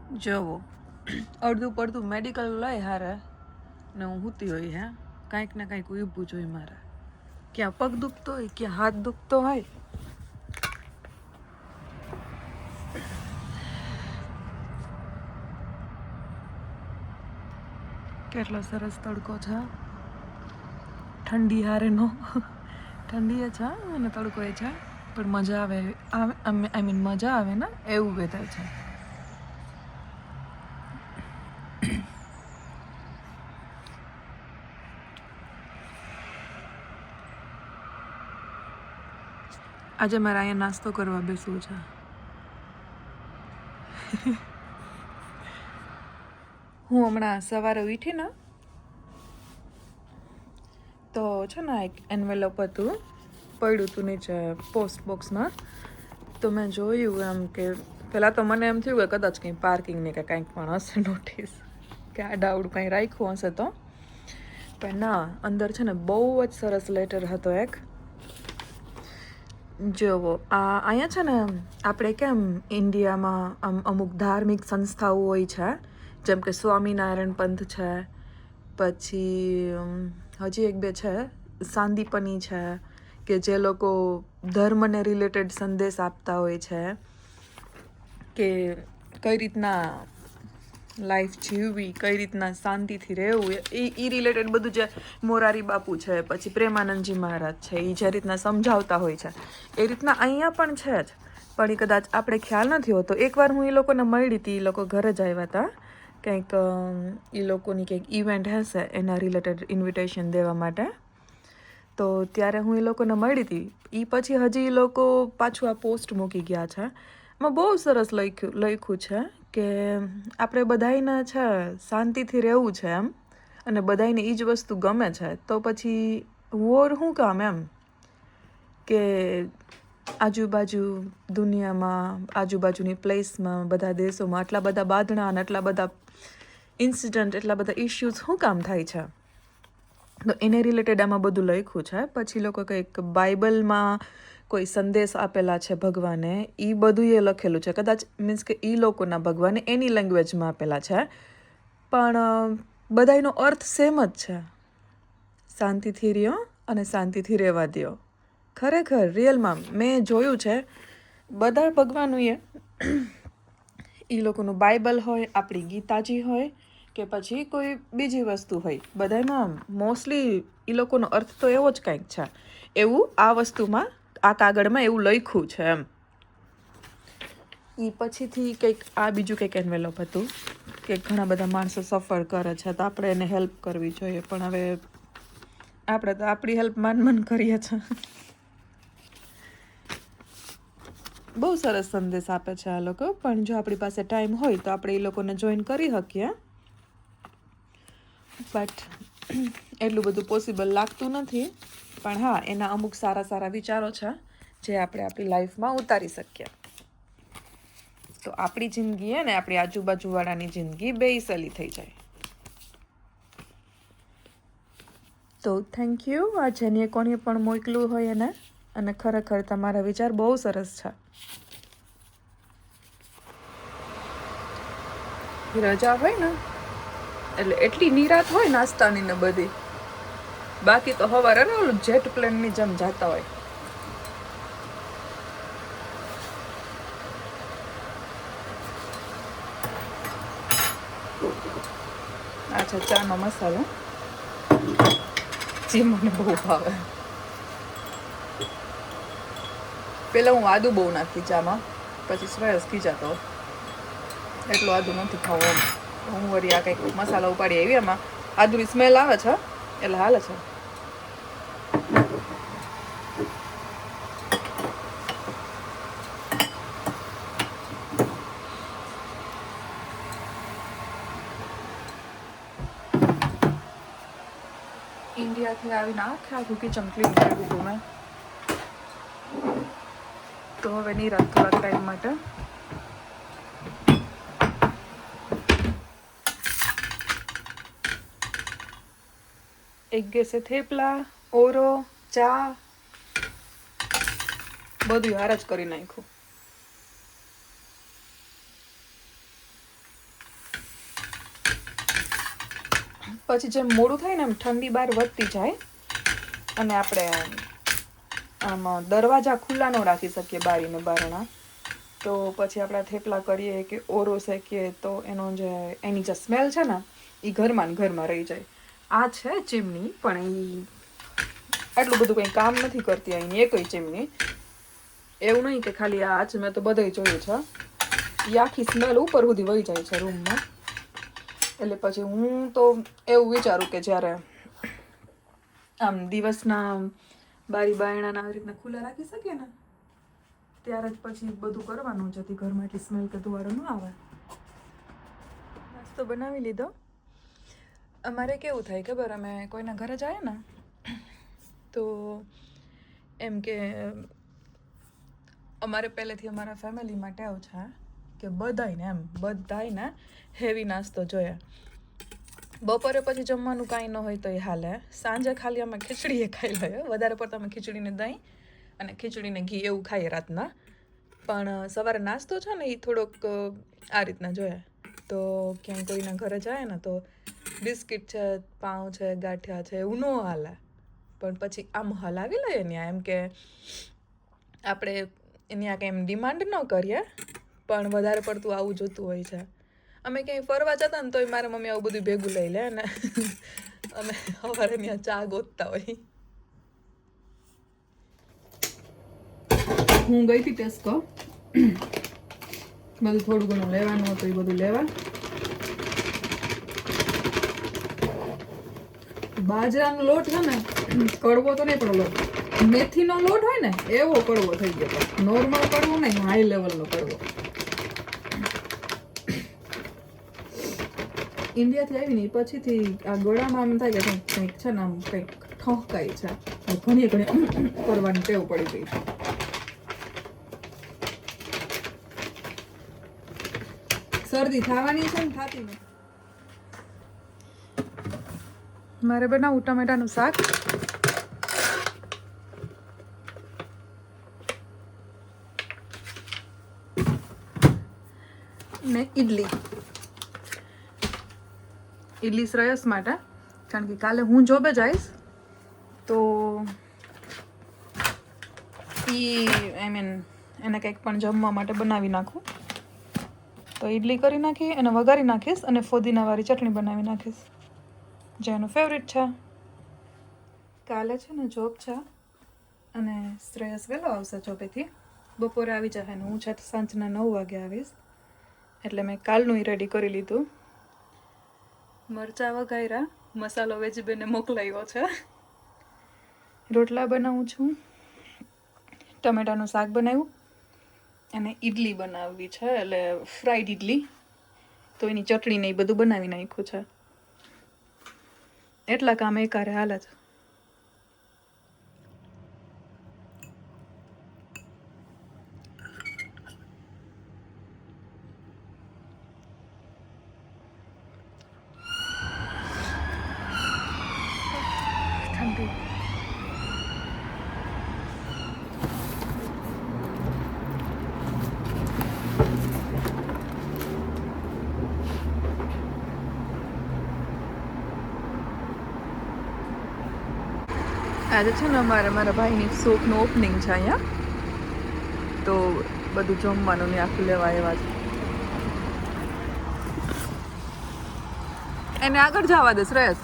જવો અડધું પડધું મેડિકલ લઈ હારે ને હું સૂતી હોય હે કાંઈક ને કાંઈક ઊભું જોઈએ મારે ક્યાં પગ દુખતો હોય ક્યાં હાથ દુખતો હોય કેટલો સરસ તડકો છે ઠંડી હારેનો ઠંડી એ છે અને તડકો એ છે પણ મજા આવે આઈ મીન મજા આવે ને એવું વેધર છે આજે મારે અહીંયા નાસ્તો કરવા બેસવું છે હું હમણાં સવારે ઉઠી ને તો છે ને એક એન્વેલોપ હતું પડ્યું હતું નીચે પોસ્ટ બોક્સમાં તો મેં જોયું એમ કે પહેલાં તો મને એમ થયું કે કદાચ કંઈ પાર્કિંગની કે કંઈક પણ હશે નોટિસ કે આ ડાઉડ કંઈ રાખ્યું હશે તો પણ ના અંદર છે ને બહુ જ સરસ લેટર હતો એક જુઓ અહીંયા છે ને આપણે કેમ ઇન્ડિયામાં અમુક ધાર્મિક સંસ્થાઓ હોય છે જેમ કે સ્વામિનારાયણ પંથ છે પછી હજી એક બે છે સાંદીપની છે કે જે લોકો ધર્મને રિલેટેડ સંદેશ આપતા હોય છે કે કઈ રીતના લાઈફ જીવવી કઈ રીતના શાંતિથી રહેવું એ રિલેટેડ બધું જે મોરારી બાપુ છે પછી પ્રેમાનંદજી મહારાજ છે એ જે રીતના સમજાવતા હોય છે એ રીતના અહીંયા પણ છે જ પણ એ કદાચ આપણે ખ્યાલ નથી હોતો એકવાર હું એ લોકોને મળી હતી એ લોકો ઘરે જ આવ્યા હતા કંઈક એ લોકોની કંઈક ઇવેન્ટ હશે એના રિલેટેડ ઇન્વિટેશન દેવા માટે તો ત્યારે હું એ લોકોને મળી હતી એ પછી હજી એ લોકો પાછું આ પોસ્ટ મૂકી ગયા છે એમાં બહુ સરસ લખ્યું છે કે આપણે બધાને છે શાંતિથી રહેવું છે એમ અને બધાને એ જ વસ્તુ ગમે છે તો પછી વોર શું કામ એમ કે આજુબાજુ દુનિયામાં આજુબાજુની પ્લેસમાં બધા દેશોમાં આટલા બધા બાંધણા અને આટલા બધા ઇન્સિડન્ટ એટલા બધા ઇશ્યુઝ શું કામ થાય છે તો એને રિલેટેડ આમાં બધું લખ્યું છે પછી લોકો કંઈક બાઇબલમાં કોઈ સંદેશ આપેલા છે ભગવાને એ બધું એ લખેલું છે કદાચ મીન્સ કે એ લોકોના ભગવાને એની લેંગ્વેજમાં આપેલા છે પણ બધાનો અર્થ સેમ જ છે શાંતિથી રહ્યો અને શાંતિથી રહેવા દ્યો ખરેખર રિયલમાં મેં જોયું છે બધા ભગવાનનું એ લોકોનું બાઇબલ હોય આપણી ગીતાજી હોય કે પછી કોઈ બીજી વસ્તુ હોય બધામાં મોસ્ટલી એ લોકોનો અર્થ તો એવો જ કંઈક છે એવું આ વસ્તુમાં આ કાગળમાં એવું લખ્યું છે એમ એ પછીથી કંઈક આ બીજું કંઈક એન્વેલોપ હતું કે ઘણા બધા માણસો સફર કરે છે તો આપણે એને હેલ્પ કરવી જોઈએ પણ હવે આપણે તો આપણી હેલ્પ માન કરીએ છીએ બહુ સરસ સંદેશ આપે છે આ લોકો પણ જો આપણી પાસે ટાઈમ હોય તો આપણે એ લોકોને જોઈન કરી શકીએ બટ એટલું બધું પોસિબલ લાગતું નથી પણ હા એના અમુક સારા સારા વિચારો છે જે આપણે આપણી લાઈફમાં ઉતારી શકીએ તો આપણી જિંદગી અને આપણી આજુબાજુવાળાની જિંદગી બેય સલી થઈ જાય તો થેન્ક યુ આ જેને કોને પણ મોકલ્યું હોય એને અને ખરેખર તમારા વિચાર બહુ સરસ છે રજા હોય ને એટલે એટલી નિરાત હોય નાસ્તાની ને બધી બાકી તો સવારે ને ઓલું જેટ પ્લેનની જેમ જતા હોય અચ્છા ચાનો મસાલો જે મને બહુ ભાવે પેલા હું આદુ બહુ નાખતી ચામાં પછી શ્રેયસ ખીજાતો એટલું આદુ નથી ખાવું એમ હું વળી આ કંઈક મસાલા ઉપાડી આવી એમાં આદુની સ્મેલ આવે છે એટલે હાલે છે ઇન્ડિયાથી આવીને આખું કિચન ક્લીન કર્યું હતું મેં તો હવે નિરાત થોડાક ટાઈમ માટે એક ગેસે થેપલા ઓરો ચા બધું હાર જ કરી નાખ્યું પછી જેમ મોડું થાય ને એમ ઠંડી બહાર વધતી જાય અને આપણે આમ દરવાજા ખુલ્લા ન રાખી શકીએ બારીને બારણા, તો પછી આપણે થેપલા કરીએ કે ઓરો શેકીએ તો એની જે સ્મેલ છે ને એ ઘરમાં ને ઘરમાં રહી જાય. આ છે ચીમની, પણ એ આટલું બધું કંઈ કામ નથી કરતી અહીંની એકય ચીમની. એવું નહીં કે ખાલી આ જ, મેં તો બધાય જોયું છે. એ આખી સ્મેલ ઉપર સુધી વહી જાય છે રૂમમાં. એટલે પછી હું તો એવું વિચારું કે જ્યારે આમ દિવસના બારી બાયણાના આવી રીતના ખુલ્લા રાખી શકીએ ને ત્યારે જ પછી બધું કરવાનું, જેથી ઘરમાં એટલી સ્મેલ કે ધુવાડો ન આવે. નાસ્તો બનાવી લીધો. અમારે કેવું થાય ખબર, અમે કોઈના ઘરે જાય ને તો એમ કે અમારે પહેલેથી અમારા ફેમિલીમાં ટેવ છે કે બધાયને હેવી નાસ્તો જોઈએ. બપોરે પછી જમવાનું કાંઈ ન હોય તો એ હાલે. સાંજે ખાલી અમે ખીચડીએ ખાઈ લઈએ. વધારે પડતા અમે ખીચડીને દહીં અને ખીચડીને ઘી એવું ખાઈએ રાતના. પણ સવારે નાસ્તો છે ને એ થોડોક આ રીતના જોઈએ. તો ક્યાંય કોઈના ઘરે જાય ને તો બિસ્કિટ છે, પાઉં છે, ગાંઠિયા છે એવું ન હાલે. પણ પછી આમ હલાવી લઈએ ત્યાં, એમ કે આપણે ત્યાં કંઈ એમ ડિમાન્ડ ન કરીએ, પણ વધારે પડતું આવું જોતું હોય છે. અમે ક્યાંય ફરવા જતા ને તોય મારા મમ્મી આવું બધું ભેગું લઈ લે ને અમે સવારે ત્યાં ચા ગોતતા હોય. હું ગઈ હતી ટેસ્કો, બધું થોડું ઘણું લેવાનું હતું, એ બધું લેવા. બાજરાનો લોટ છે ને કડવો તો નહીં, પણ મેથીનો લોટ હોય ને એવો કડવો થઈ ગયો. નોર્મલ કડવો નહીં, હાઈ લેવલનો કડવો. ઇન્ડિયાથી આવી ને પછીથી આ ગળામાં આમ થાય કે કંઈક છે ને આમ કંઈક ઠોકાય છે. ઘણી કરવાની ટેવ પડી ગઈ છે. શરદી થવાની છે ને થતી નથી. મારે બનાવું ટમેટાનું શાક ને ઈડલી શ્રેયસ માટે, કારણ કે કાલે હું જોબે જઈશ તો એને કંઈક પણ જમવા માટે બનાવી નાખું. તો ઈડલી કરી નાખી, એને વઘારી નાખીશ અને ફોદીનાવાળી ચટણી બનાવી નાખીશ, જે એનું ફેવરિટ છે. કાલે છે ને જોબ છે અને શ્રેયસ વહેલો આવશે જોબેથી. બપોરે આવી જશે ને હું છે સાંજના 9 વાગે આવીશ. એટલે મેં કાલનું રેડી કરી લીધું. મરચાં વઘાર્યા, મસાલો વેજીબેને મોકલાવ્યો છે, રોટલા બનાવું છું, ટમેટાનું શાક બનાવ્યું અને ઈડલી બનાવવી છે, એટલે ફ્રાઈડ ઈડલી. તો એની ચટણી ને એ બધું બનાવી નાખ્યું છે. એટલા કામ એકારે હાલે છે. આજે છે ને મારા ભાઈની શોપનું ઓપનિંગ છે અહીંયા, તો બધું જમવાનું ને આખું લેવા એવા છે. એને આગળ જવા દે શ્રેયસ.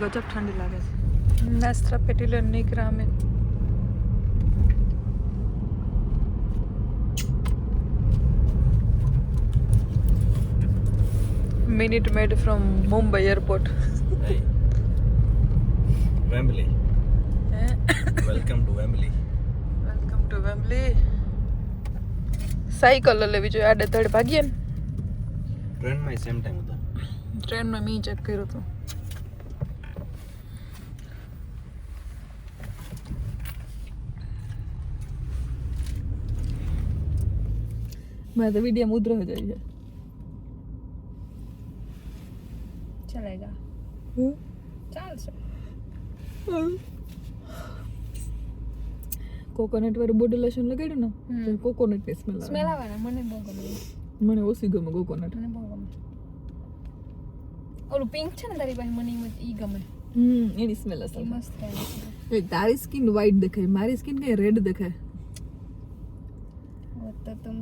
ગજબ ઠંડી લાગે છે. Nuestra petila negra में minute made from Mumbai airport. Hey. Wembley. Welcome to Wembley. Welcome to Wembley. Cycle લેવી જોઈએ, આડે તડે ભાગીએ ને. ટ્રેનમાં સેમ ટાઈમ હતા. ટ્રેનમાં મેં ચેક કર્યું હતું. मैं तो वीडियो मुद्रा हो जाएगी. चलेगा ચાલશે. કોકોનટ વાળું બોડી લોશન લગાડ્યું ને તો કોકોનટ ની સ્મેલ સ્મેલ આવે ને મને બહુ ગમે મને ઓછી ગમે કોકોનટ. મને બહુ ગમે ઓલું પિંક છે ને તારી પાસે મને ઈ ગમે એની સ્મેલ હશે. ઈ મસ્ત લાગે છે એ તારી સ્કિન વ્હાઈટ દેખાય, મારી સ્કિન કઈ રેડ દેખાય वो तो तुम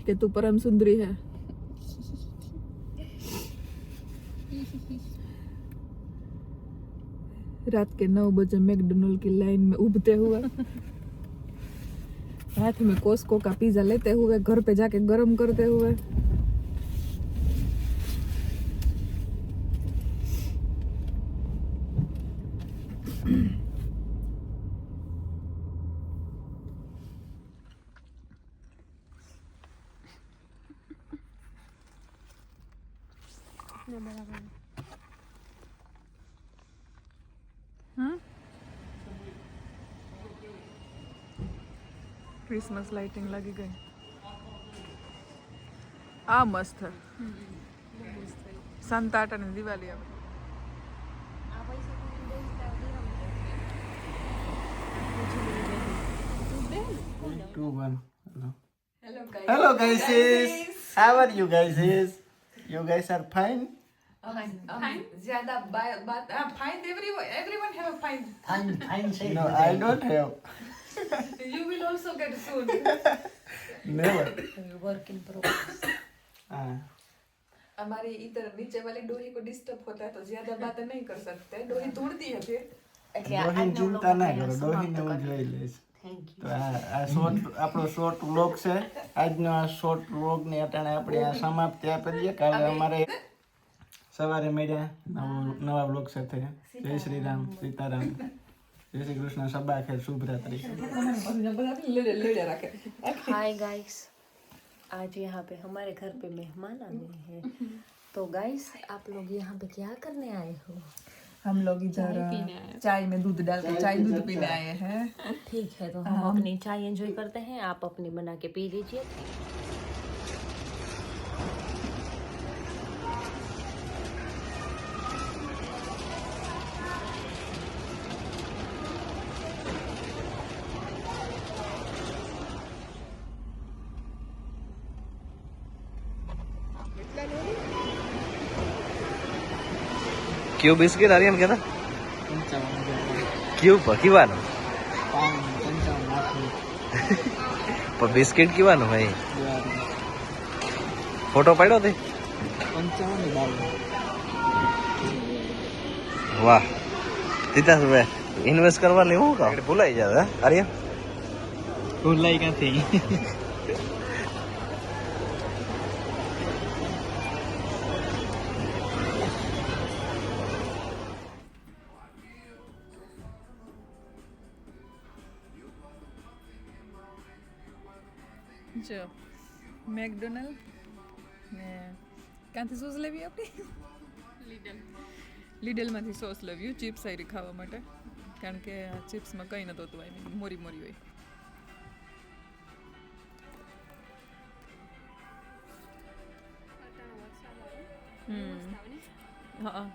કે તું પરમ સુંદરી है. रात के 9 बजे मैकडोनल्ड की लाइन में उबते हुए हाथ में कोस्को का पिज्जा लेते हुए घर पे जाके गरम करते हुए क्रिसमस लाइटिंग लगी गई. आ मस्त है संता आटा ने दिवाली अब Two, one. Hello. Hello Hello guys. How are you guys? You guys are fine? ज्यादा बात find everyone have a find. Fine, say No, I don't have. You will also get soon. Never. work in progress. हमारी इधर नीचे वाली डोही को disturb होता है तो ज्यादा बातें नहीं कर सकते, डोही तोड़ती है फिर. ડોહીની ચિંતા ના કરો, ડોહીને હું જોઈ લઈશ. Thank you. તો આ શોર્ટ આપણો શોર્ટ વ્લોગ છે. આજનો આ શોર્ટ વ્લોગની અટાણે આપણે આ સમાપ્તિ આપી દઈએ. કાલે અમારે સવારે મળ્યા નવા વ્લોગ સાથે. જય શ્રી રામ, સીતારામ, જય શ્રી કૃષ્ણ, સબા ખેર, શુભ રાત્रि. हाय गाइस, आज यहाँ पे हमारे घर पे मेहमान आ गए हैं. तो गाइस आप लोग यहाँ पे क्या करने आए हो? हम लोग इधर चाय में दूध डालकर चाय दूध पीने आए हैं. ठीक है, तो हम अपनी चाय एंजॉय करते हैं, आप अपनी बना के पी लीजिए. ક્યુ બિસ્કિટ આર્યન કહેતા ક્યુ કીવાનું પણ બિસ્કિટ કીવાનું ભાઈ ફોટો પાડ્યો તે વાહ સીતા ઇન્વેસ્ટ કરવા લેવું કા ભૂલાઈ જાય આર્યન ભૂલાઈ ક્યાંથી? જો મેકડોનલ્ડ ને ક્યાંથી સોસ લેવી આપણી લીડલમાંથી સોસ લેવી ચિપ્સ આયરી ખાવા માટે કારણ કે આ ચિપ્સમાં કંઈ નતું હોતું એની મોરી મોરી હોય. હા